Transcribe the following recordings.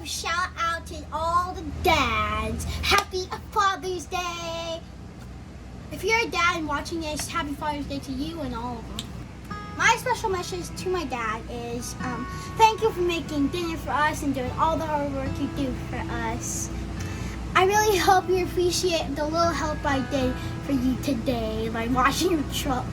love shout out to all the dads. Happy Father's Day. If you're a dad and watching this, happy Father's Day to you and all of them. My special message to my dad is thank you for making dinner for us and doing all the hard work you do for us. I really hope you appreciate the little help I did for you today, like washing your truck.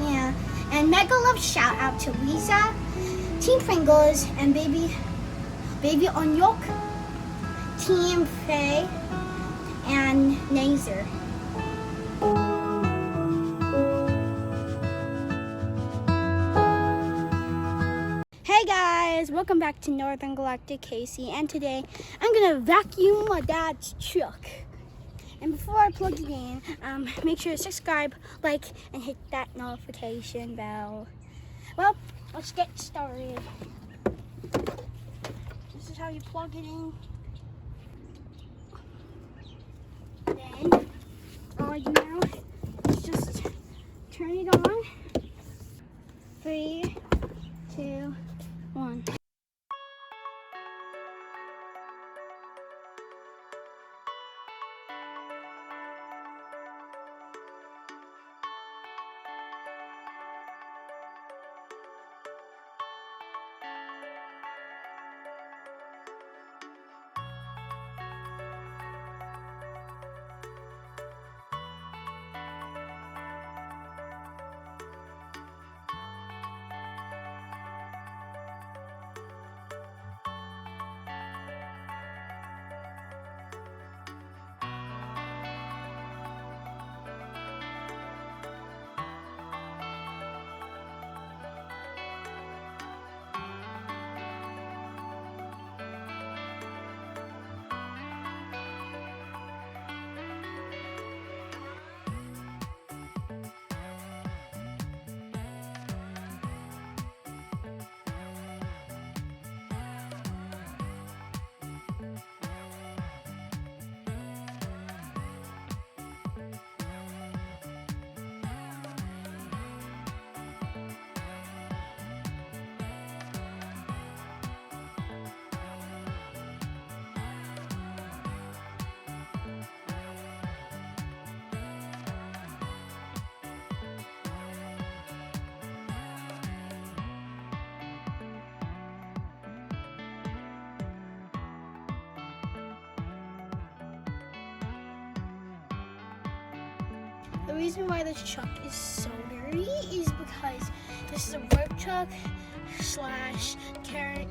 Yeah, and mega love shout out to Lisa, Team Pringles, and Baby Onyok, Team Faye, and Nazer. Hey guys, welcome back to Northern Galactic Casey, and today I'm gonna vacuum my dad's truck. And before I plug it in, make sure to subscribe, like, and hit that notification bell. Well, let's get started. This is how you plug it in. Then all you do now is just turn it on. 3, 2, 1. The reason why this truck is so dirty is because this is a work truck slash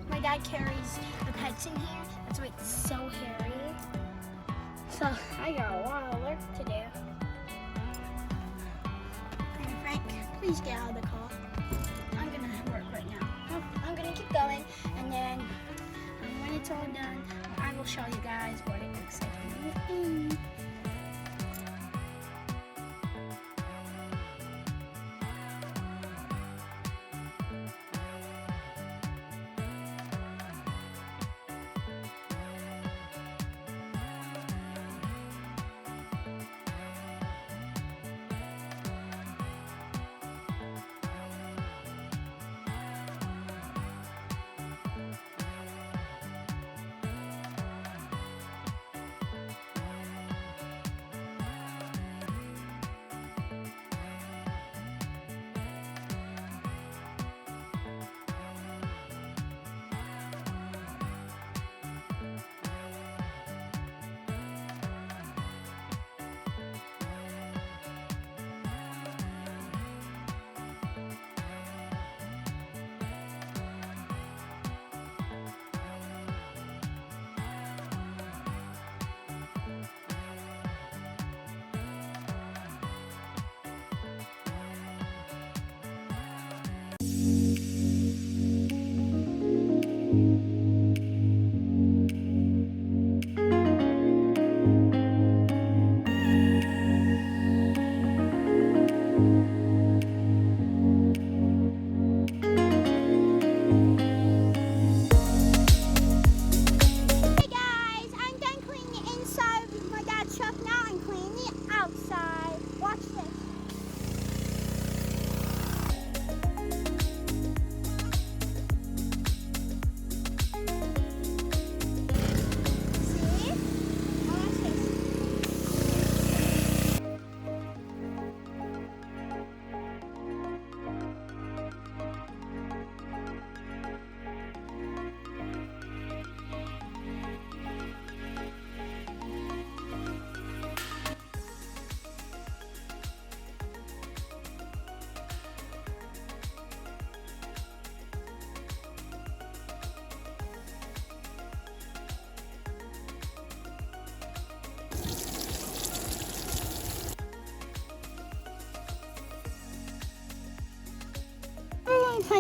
my dad carries the pets in here. That's why it's so hairy. So I got a lot of work to do. And Frank, please get out of the car. I'm gonna work right now. I'm gonna keep going, and then when it's all done, I will show you guys what it looks like.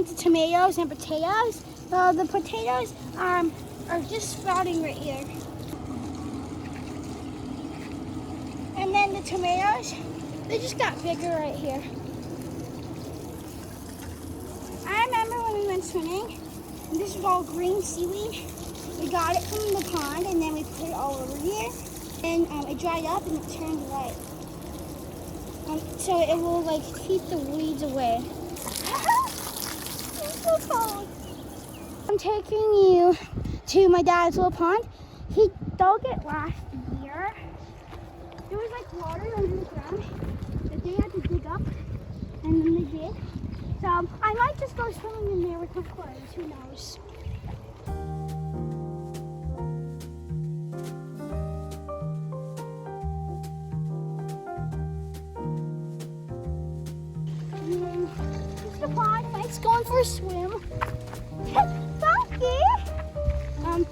planted tomatoes and potatoes. So the potatoes are just sprouting right here. And then the tomatoes, they just got bigger right here. I remember when we went swimming, and this was all green seaweed. We got it from the pond and then we put it all over here. And it dried up and it turned white. So it will like keep the weeds away. It's so cold. I'm taking you to my dad's little pond. He dug it last year. There was like water under the ground that they had to dig up, and then they did. So I might just go swimming in there with my clothes, who knows. Here's the pond, Mike's going for a swim. Donkey!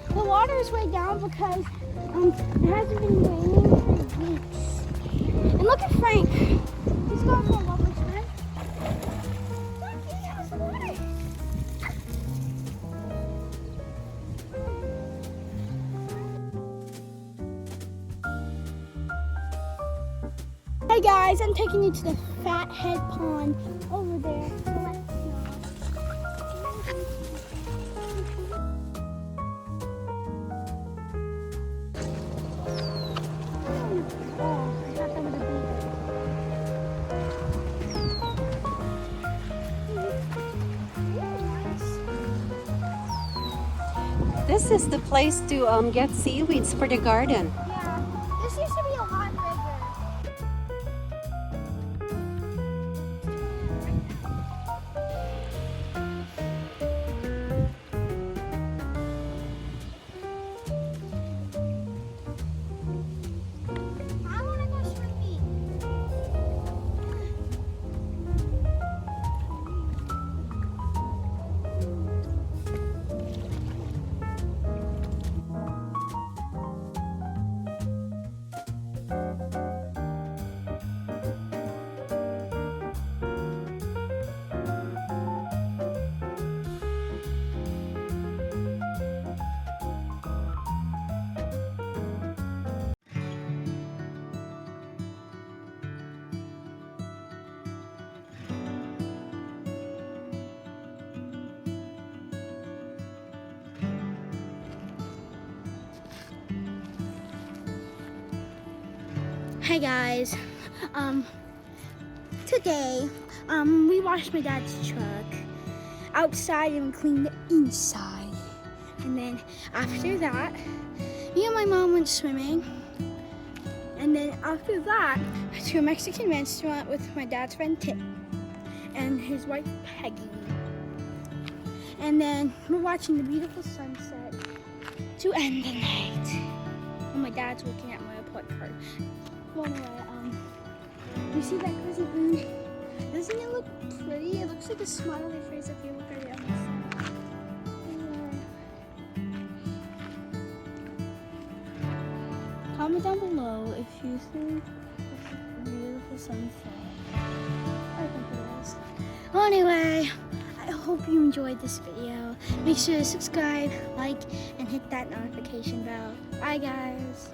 The water is way down because it hasn't been raining for weeks. And look at Frank. He's going for a lovely swim. Donkey, how's the water? Hey guys, I'm taking you to the Fathead Pond over there. So let's This is the place to get seaweeds for the garden. yeah, this used to be a lot bigger. I want to go swimming. Hey guys, today we washed my dad's truck outside and we cleaned the inside, and then after that me and my mom went swimming, and then after that to a Mexican restaurant with my dad's friend Tip and his wife Peggy, and then we're watching the beautiful sunset to end the night. And my dad's looking at my report card. Well, anyway, you see that crescent moon? Doesn't it look pretty? It looks like a smiley face if you look at it on the side. Comment down below if you think this is a beautiful sunset. I think it is. Well, anyway, I hope you enjoyed this video. Make sure to subscribe, like, and hit that notification bell. Bye, guys.